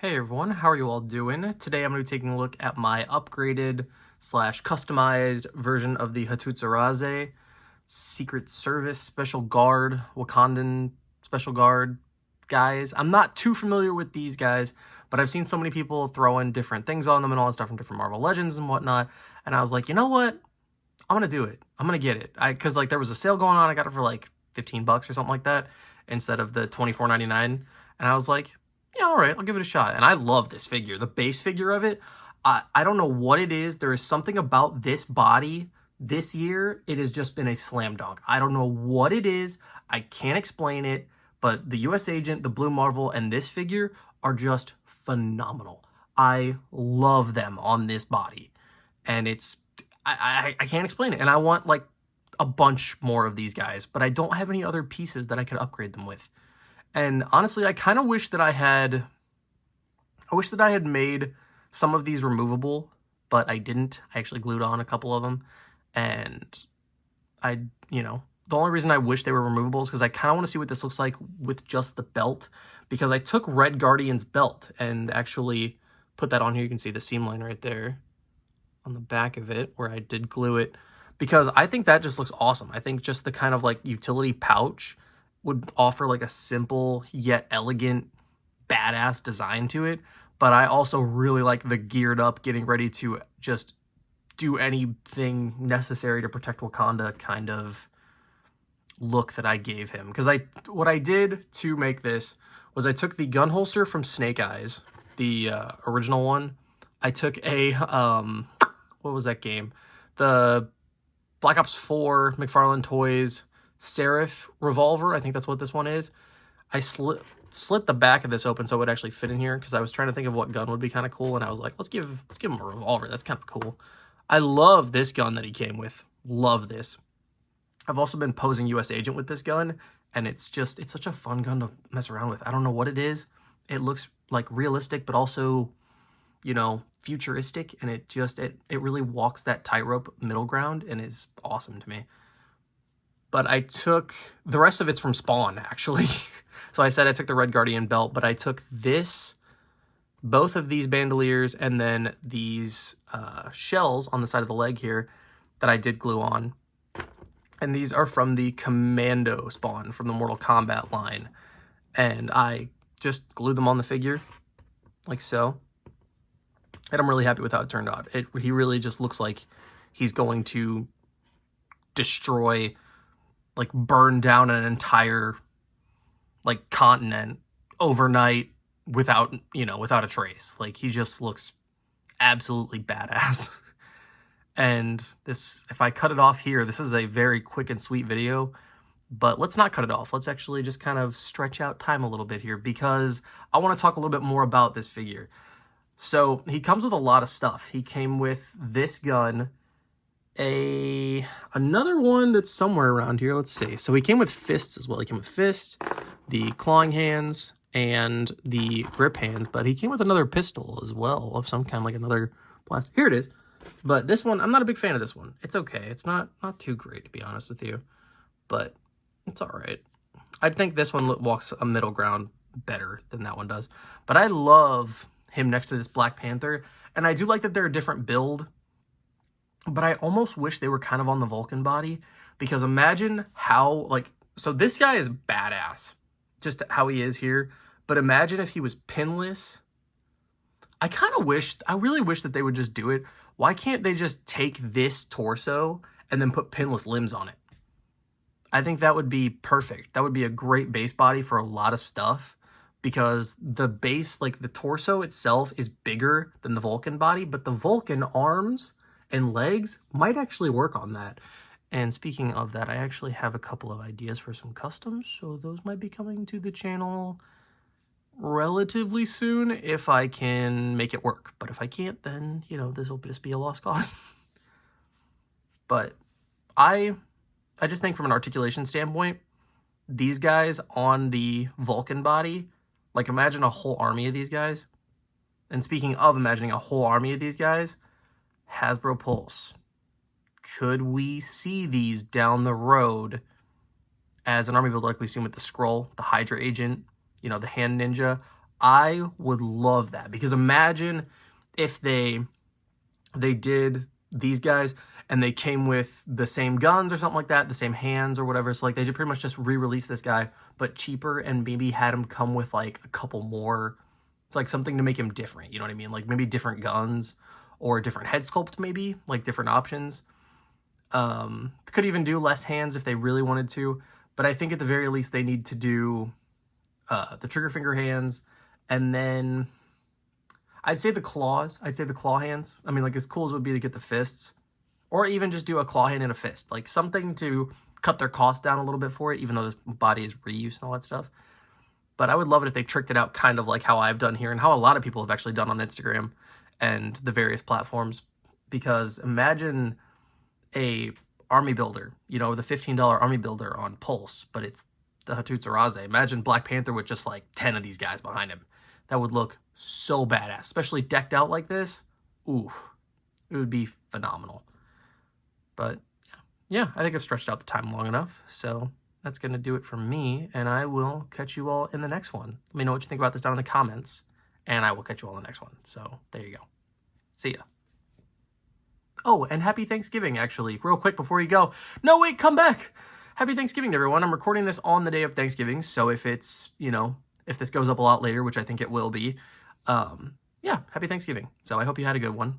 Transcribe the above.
Hey everyone, how are you all doing? Today I'm going to be taking a look at my upgraded slash customized version of the Hatut Zeraze Secret Service Special Guard, Wakandan Special Guard guys. I'm not too familiar with these guys, but I've seen so many people throwing different things on them and all that stuff from different Marvel Legends and whatnot, and I was like, you know what? I'm going to do it. I'm going to get it. Because like there was a sale going on, I got it for like 15 bucks or something like that instead of the 24.99, and I was like, yeah, all right, I'll give it a shot. And I love this figure. The base figure of it, I don't know what it is. There is something about this body this year. It has just been a slam dunk. I don't know what it is. I can't explain it. But the US Agent, the Blue Marvel, and this figure are just phenomenal. I love them on this body. And I can't explain it. And I want like a bunch more of these guys. But I don't have any other pieces that I could upgrade them with. And honestly, I kind of wish that I had made some of these removable, but I didn't. I actually glued on a couple of them, and the only reason I wish they were removable is because I kind of want to see what this looks like with just the belt, because I took Red Guardian's belt and actually put that on here. You can see the seam line right there on the back of it where I did glue it, because I think that just looks awesome. I think just the kind of like utility pouch would offer like a simple yet elegant, badass design to it. But I also really like the geared up, getting ready to just do anything necessary to protect Wakanda kind of look that I gave him. Because what I did to make this was I took the gun holster from Snake Eyes, the original one. I took a, what was that game? The Black Ops 4 McFarlane Toys Seraph revolver. I think that's what this one is. I slit the back of this open so it would actually fit in here, because I was trying to think of what gun would be kind of cool, and I was like, let's give him a revolver. That's kind of cool. I love this gun that he came with. Love this. I've also been posing US Agent with this gun, and it's such a fun gun to mess around with. I don't know what it is. It looks like realistic, but also, futuristic, and it really walks that tightrope middle ground and is awesome to me. But I took, the rest of it's from Spawn, actually. So I said I took the Red Guardian belt, but I took both of these bandoliers, and then these shells on the side of the leg here that I did glue on. And these are from the Commando Spawn from the Mortal Kombat line. And I just glued them on the figure, like so. And I'm really happy with how it turned out. He really just looks like he's going to destroy, like burn down an entire like continent overnight without a trace. Like, he just looks absolutely badass. And this, if I cut it off here, this is a very quick and sweet video, but let's not cut it off. Let's actually just kind of stretch out time a little bit here, because I want to talk a little bit more about this figure. So he comes with a lot of stuff. He came with this gun, another one that's somewhere around here. Let's see. So he came with fists as well. He came with fists, the clawing hands, and the grip hands, but he came with another pistol as well of some kind, like another blast. Here it is. But this one, I'm not a big fan of this one. It's okay. It's not too great, to be honest with you, but it's all right. I think this one walks a middle ground better than that one does. But I love him next to this Black Panther, and I do like that they're a different build. But I almost wish they were kind of on the Vulcan body, because imagine how, so this guy is badass, just how he is here. But imagine if he was pinless. I really wish that they would just do it. Why can't they just take this torso and then put pinless limbs on it? I think that would be perfect. That would be a great base body for a lot of stuff, because the base, like the torso itself, is bigger than the Vulcan body, but the Vulcan arms and legs might actually work on that. And speaking of that, I actually have a couple of ideas for some customs, so those might be coming to the channel relatively soon if I can make it work. But if I can't, then, this will just be a lost cause. But I just think from an articulation standpoint, these guys on the Vulcan body, like imagine a whole army of these guys. And speaking of imagining a whole army of these guys, Hasbro Pulse. Could we see these down the road as an army build like we've seen with the Skrull, the Hydra Agent, the Hand Ninja? I would love that, because imagine if they did these guys and they came with the same guns or something like that, the same hands or whatever. So like they pretty much just re-release this guy, but cheaper, and maybe had him come with like a couple more, it's like something to make him different. You know what I mean? Like maybe different guns or a different head sculpt, maybe like different options. Could even do less hands if they really wanted to, but I think at the very least they need to do the trigger finger hands, and then I'd say the claws. I'd say the claw hands. I mean, like, as cool as it would be to get the fists, or even just do a claw hand and a fist, like something to cut their cost down a little bit for it, even though this body is reuse and all that stuff. But I would love it if they tricked it out kind of like how I've done here, and how a lot of people have actually done on Instagram and the various platforms. Because imagine a army builder, you know, the $15 army builder on Pulse, but it's the Hatut Zeraze. Imagine Black Panther with just like 10 of these guys behind him. That would look so badass, especially decked out like this. Oof, it would be phenomenal. But yeah, I think I've stretched out the time long enough. So that's going to do it for me, and I will catch you all in the next one. Let me know what you think about this down in the comments, and I will catch you all in the next one. So there you go. See ya. Oh, and happy Thanksgiving, actually, real quick before you go. No, wait, come back. Happy Thanksgiving, everyone. I'm recording this on the day of Thanksgiving, so if it's, you know, if this goes up a lot later, which I think it will be, yeah, happy Thanksgiving. So I hope you had a good one.